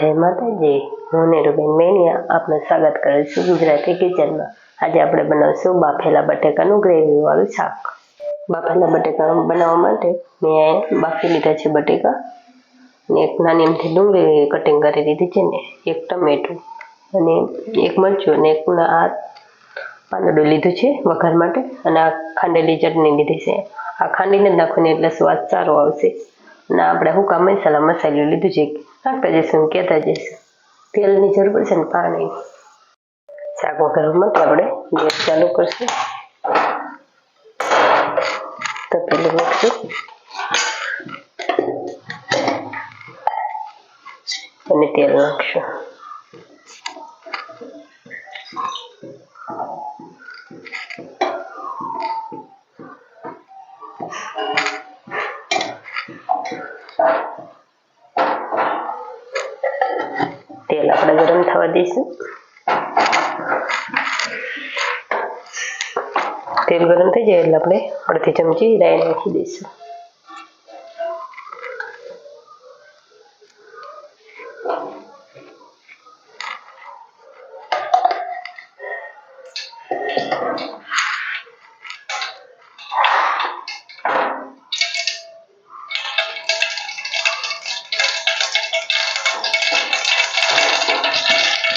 જય માતાજી, હું નીરુબેન મેણિયા આપનું સ્વાગત કરું છું ગુજરાતી કિચનમાં। આજે આપણે બનાવશું બાફેલા બટેકાનું ગ્રેવીવાળું શાક। બાફેલા બટેકા બનાવવા માટે મેં બાફી લીધા છે બટેકા અને એક નાની અમથી ડુંગળી કટિંગ કરી લીધી છે ને એક ટમેટું અને એક મરચું અને એક આ પાંદડું લીધું છે વઘાર માટે અને આ ખાંડેલી ચટણી લીધી છે। આ ખાંડીને નાખવાની એટલે સ્વાદ સારો આવશે। અને આપણે હુકા મસાલું લીધું છે, નાખતા જઈશું કહેતા જઈશું। તેલની જરૂર પડશે ને પાણી। શાક વઘારવા માટે આપણે ગેસ ચાલુ કરશું, તપેલું મૂકશું અને તેલ નાખશું। તેલ આપણે ગરમ થવા દઈશું। તેલ ગરમ થઈ જાય એટલે આપણે અડધી ચમચી રાઈ નાખી દઈશું।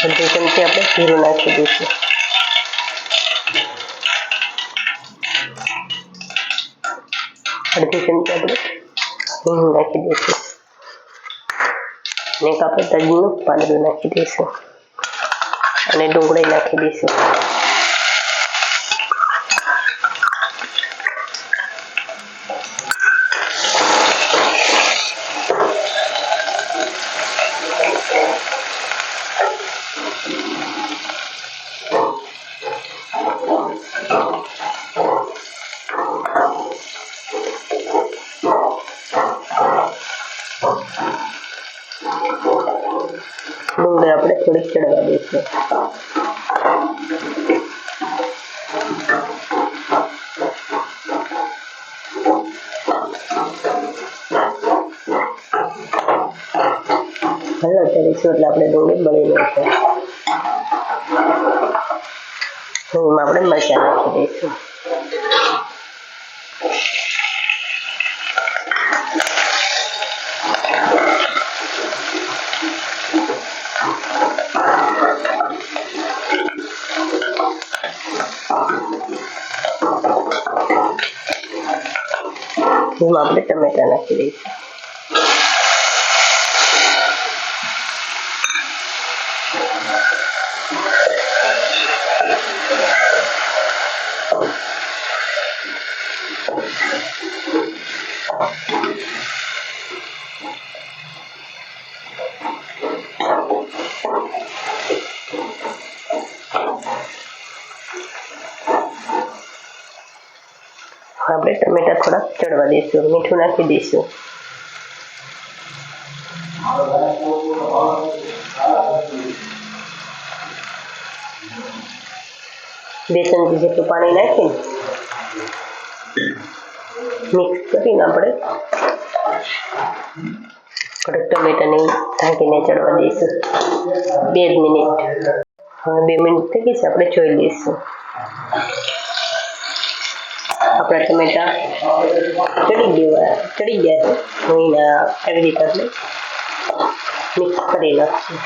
અડધી ચમચી આપણે જીરું નાખી દઈશું। અડધી ચમચી આપણે હિંગ નાખી દઈશું અને એક આપણે તજનું પાંદડું નાખી દઈશું અને ડુંગળી નાખી દઈશું। ડુંગળી આપણે થોડીક ચડવા દઈશું। હલવા કરીશું એટલે આપણે ડુંગળી બળી જશે। એમાં આપણે મરચાં નાખી દઈશું। એમાં આપણે ટમેટા નાખી દઈશું। આપણે ટમેટા થોડા ચડવા દઈશું, મીઠું નાખી દઈશું। બે ચમચી જેટલું પાણી નાખીને મિક્સ કરીને આપણે કડક ટમેટાને ઢાંકીને ચડવા દઈશું 2 મિનિટ। હવે 2 મિનિટ થઈ ગઈ છે, આપણે જોઈ લઈશું। આપણા ટમેટા ચડી ગયા છે। હું આવી રીતે આપણે મિક્સ કરી નાખશું।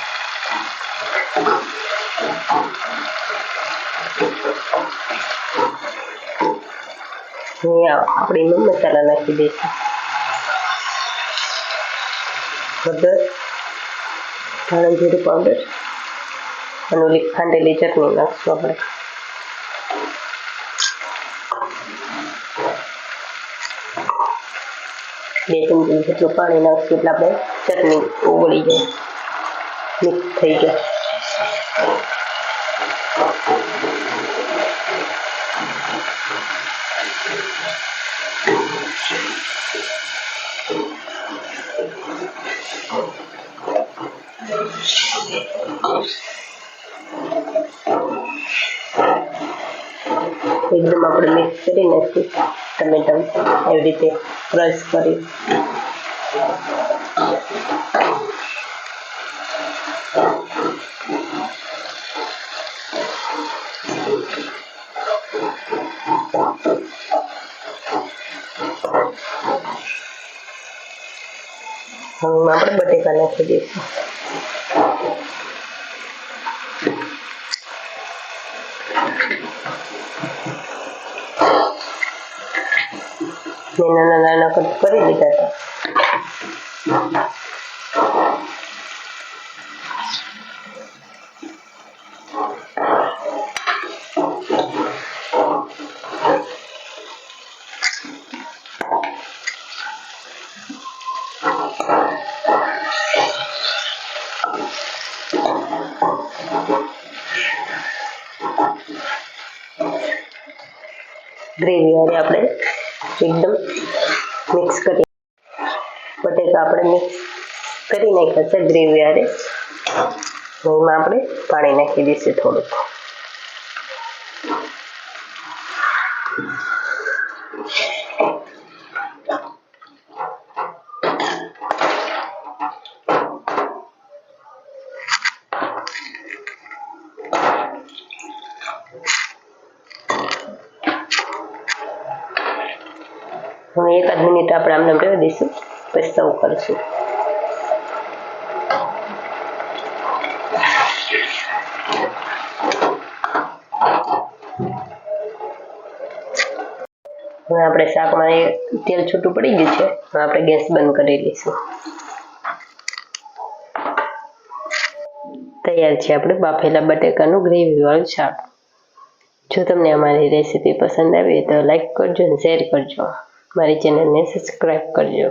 આપણે એમાં મસાલા નાખી દઈશું। હળદર, ધાણા જીરું પાવડર અને ઓલી ખાંડેલી ચટણી નાખશું આપણે। બે ચમચી જેટલું પાણી નાખશું એટલે આપણે ચટણી ઓગળી જાય, મિક્સ થઈ જાય। એકદમ આપણે મિક્સ કરી નાખીએ ટમેટા એવી રીતે ક્રશ કરી। હવે આપણે બટેકા નાખી દઈશું. મેં નાના નાના કટ કરી લીધા હતા. ગ્રેવી વાળી આપણે એકદમ મિક્સ કરી બટેકા આપણે મિક્સ કરી નાખ્યા છે ગ્રેવી વાળે. એમાં આપણે પાણી નાખી દઈશું થોડુંક. હવે 1 મિનિટ આપણે આમને રહેવા દઈશું, પછી સર્વ કરીશું. હવે આપણે શાકમાં તેલ છૂટું પડી ગયું છે. હવે આપણે ગેસ બંધ કરી લઈશું. તૈયાર છે આપણે બાફેલા બટેકાનું ગ્રેવી વાળું શાક. જો તમને અમારી રેસીપી પસંદ આવી તો લાઈક કરજો અને શેર કરજો. મારી ચેનલને સબસ્ક્રાઈબ કરજો.